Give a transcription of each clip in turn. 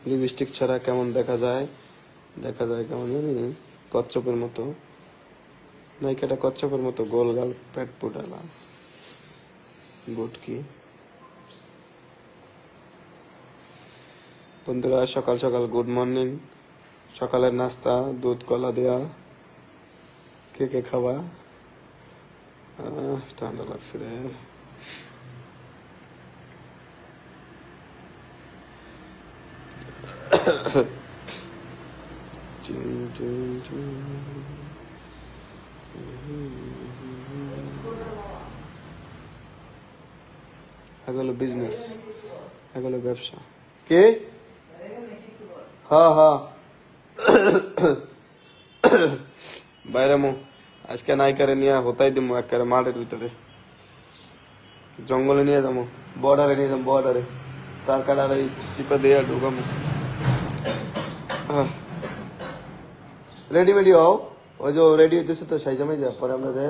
Lipstick ছাড়া কেমন দেখা যায় কেমন জানি, কচ্ছপের মতো। নায়িকাটা কচ্ছপের মতো, গোল গাল, পেট পুটালা, বুটকি। বন্ধুরা সকাল সকাল গুড মর্নিং। সকালের নাস্তা দুধ কলা দেয়া। কে কে খাবা? ঠান্ডা লাগছে রে। এগুলো বিজনেস, এগুলো ব্যবসা। কে? হ্যাঁ হ্যাঁ বাইরে মো আজকে নাইকারে নিয়ে হতাই দিমু একেবারে মাঠের ভিতরে, জঙ্গলে নিয়ে যাবো, বর্ডারে নিয়ে যাবো, বর্ডারে তার কাটার এই চিপে দিয়ে ঢুকামো। রেডিমেডি হও, ওই যে রেডি হইতেছে তো সাইজা মাইজা, পরে আমরা যাই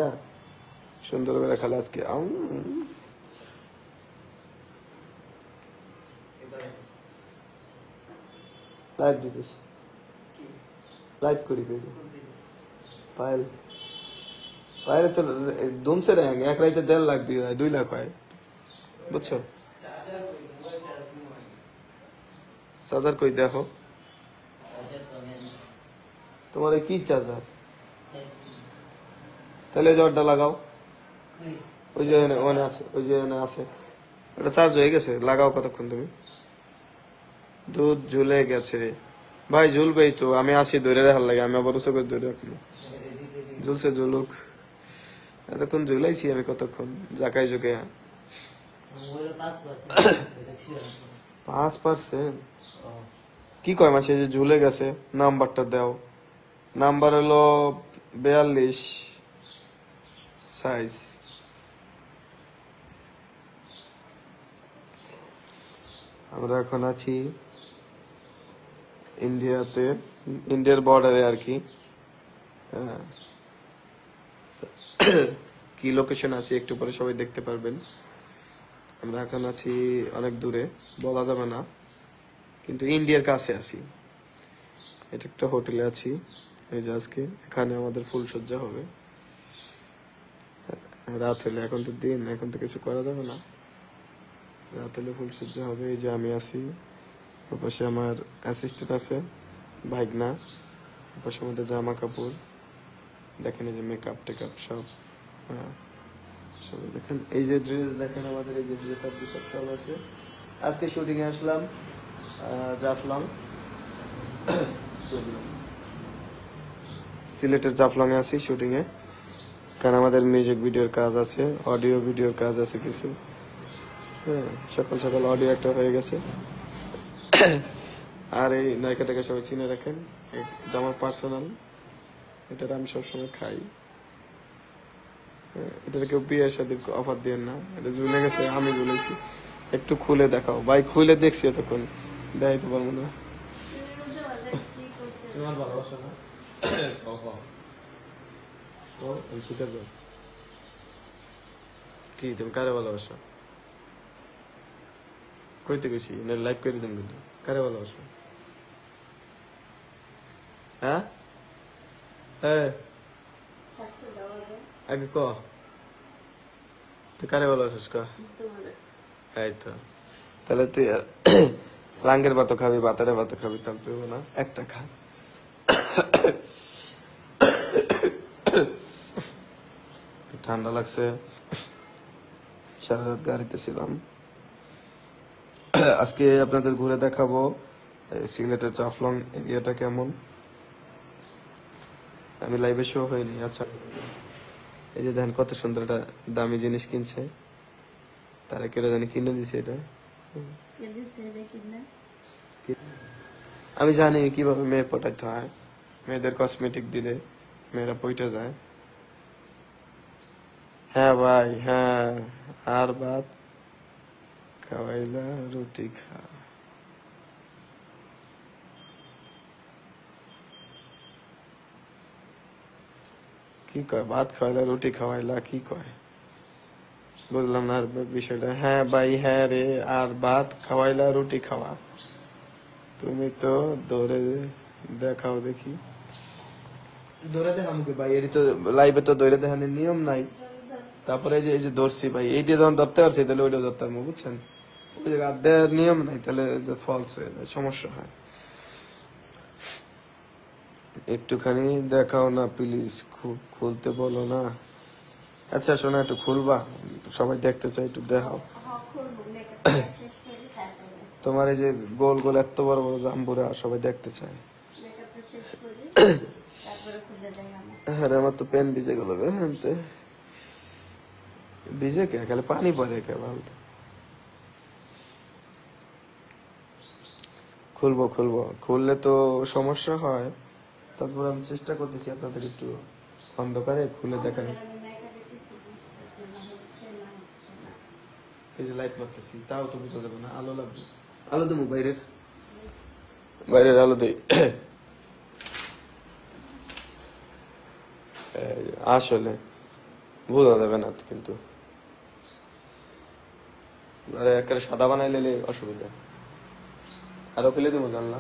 সুন্দর করে খালে আজকে লাইভ দিতেছি, লাইভ করি পায়েল পায়েল তো দুমছে রে, এক রাইতে 1.5 লাখ 2 লাখ হয়, বুঝছো? চার্জার কই দেখো, তোমার কি চার্জার? তাহলে জটটা লাগাও, ওই যে ওখানে আছে, ওই যে এখানে আছে, ওটা চার্জ হয়ে গেছে, লাগাও কতক্ষণ তুমি। দুধ ঝুলে গেছে ভাই, ঝুলবেই তো, আমি আসি ধরে রাখার লাগে, আমি আবার উঁচু করে ধরে রাখবো। ঝুলছে ঝুলুক, এতক্ষণ ঝুলাইছি আমি, কতক্ষণ জাকাই জুকে। 5%? কি কয় মাসে যে ঝুলে গেছে? নাম্বারটা দাও। নাম্বার হলো 42 সাইজ। আমরা এখন আছি ইন্ডিয়াতে, ইন্ডিয়ার বর্ডারে আর কি। কি লোকেশন আছে একটু পরে সবাই দেখতে পারবেন। আমরা এখন আছি অনেক দূরে, বলা যাবে না, কিন্তু ইন্ডিয়ার কাছে আছি। এটা একটা হোটেলে আছি, এই যে আজকে এখানে আমাদের ফুলসজ্জা হবে রাত হলে। এখন তো দিন, এখন তো কিছু করা যাবে না, রাত হলে ফুলসজ্জা হবে। এই যে আমি আছি, পাশে আমার অ্যাসিস্ট্যান্ট আছে ভাইগনা, পাশে আমাদের জামা কাপড় দেখেন, এই যে মেকআপ টেকআপ সব। হ্যাঁ সবাই দেখেন, এই যে ড্রেস দেখেন আমাদের, এই যে ড্রেস আর সব সব আছে। আজকে শুটিং এ আসলাম জাফলং, সিলেটের জাফলং এ আছি শুটিং এ, কারণ আমাদের মিউজিক ভিডিওর কাজ আছে, অডিও ভিডিওর কাজ আছে কিছু। হ্যাঁ সকাল সকাল অডিও একটা হয়ে গেছে। আর এই নায়িকাটাকে সবাই চিনে রাখেন, এটা আমার পার্সোনাল, এটা আমি সবসময় খাই। এটা কেউ বিয়ের সাথে অফার দিয়ে না, এটা ঝুলে গেছে, আমি ঝুলেছি। একটু খুলে দেখাও ভাই, খুলে দেখছি এতক্ষণ, দেখাইতে পারবো না। তোমার ভালোবাসা না কি, তুমি কারে ভালোবাসো? কইতে গেছি লাইভ করে দিন, কিন্তু কারে ভালোবাসো? হ্যাঁ হ্যাঁ আগে ক, তুই কারে ভালোবাসিস ক? এই তো, তাহলে তুই রাঙ্গের ভাত খাবি, বাতারের ভাত খাবি, তাহলে তুই না একটা খা। ঠান্ডা লাগছে, সারা রাত গাড়িতে ছিলাম। আজকে আপনাদের ঘুরে দেখাবো সিলেটের জাফলং এরিয়াটা কেমন। আমি লাইভে শো হয়নি। আচ্ছা এই যে দেখেন কত সুন্দর একটা দামি জিনিস কিনছে, তারা কেটে জানি কিনে দিছে এটা। আমি জানি কিভাবে মেয়ে পটাইতে হয়, মেয়েদের কসমেটিক দিলে মেয়েরা পইটা যায়। হ্যাঁ ভাই হ্যাঁ, আর ভাত খাওয়াইলা রুটি খা। কি কয়? ভাত খাওয়াইলা রুটি খাওয়াইলা, কি কয়? বুঝলাম না আর বিষয়টা। হ্যাঁ ভাই, হ্যাঁ রে। আর ভাত খাওয়াইলা, রুটি খাওয়া। তুমি তো দৌড়ে দেখাও দেখি। দৌড়ে দেখা মুখে ভাই, এর তো লাইভে তো দৌড়ে দেখানোর নিয়ম নাই। তারপরে এই যে ধরছি ভাই, এইটা যখন ধরতে পারছি তাহলে ওইটা ধরতে পারবো, বুঝছেন? ওই যে আর দেওয়ার নিয়ম নাই, তাহলে ফলস হয়ে যায়, সমস্যা হয়। একটুখানি দেখাও না প্লিজ, খুলতে বলো না। আচ্ছা শোনো, একটু খুলবা, সবাই দেখতে চাই, একটু দেখাও। তোমার এই যে গোল গোল এত বড় বড় জাম্বুরা সবাই দেখতে চায়। হ্যাঁ রে, আমার তো পেন ভিজে গেল গে, হ্যাঁ ভিজে কে খালি পানি পরে কে ভালো। খুলবো খুলবো, খুললে তো সমস্যা হয়। তারপর আমি চেষ্টা করতেছি আপনাদের একটু অন্ধকারে খুলে দেখানো। এই যে লাইট মারতেছি, তাও তো বুঝা যাবে না, আলো লাগবে। আলো দেবো বাইরের, বাইরের আলো দেই। আসলে বোঝা যাবে না কিন্তু, আরে একেবারে সাদা বানাইলে অসুবিধা। আরো ফেলে দেবো জানলা।